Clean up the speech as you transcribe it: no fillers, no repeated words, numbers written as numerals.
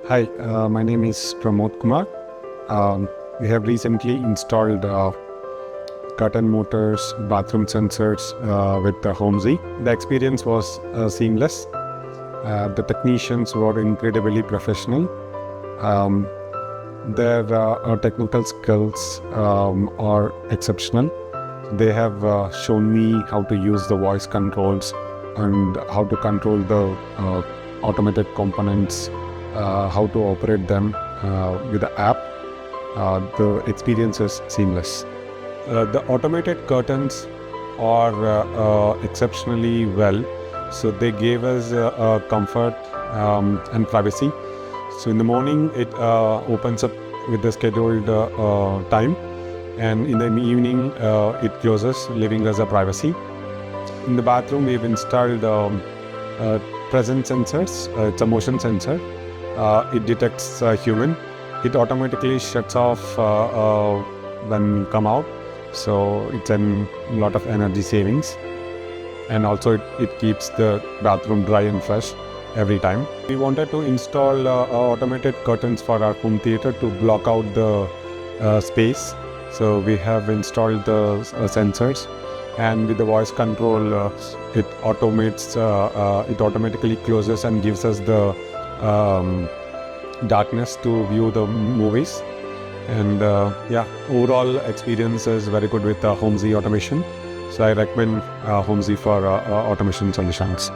Hi, my name is Pramod Kumar. We have recently installed curtain motors, bathroom sensors with the Homezee. The experience was seamless. The technicians were incredibly professional. Um, their technical skills are exceptional. They have shown me how to use the voice controls and how to control the automated components, how to operate them with the app. The experience is seamless. The automated curtains are exceptionally well. So they gave us comfort and privacy. So in the morning, it opens up with the scheduled time, and in the evening, it closes, leaving us a privacy. In the bathroom, we've installed presence sensors. It's a motion sensor. It detects a human. It automatically shuts off when we come out. So it's a lot of energy savings. And also it keeps the bathroom dry and fresh every time. We wanted to install automated curtains for our home theater to block out the space. So we have installed the sensors, and with the voice control, it automatically closes and gives us the darkness to view the movies. And overall experience is very good with Homezee automation. So I recommend Homezee for automation solutions.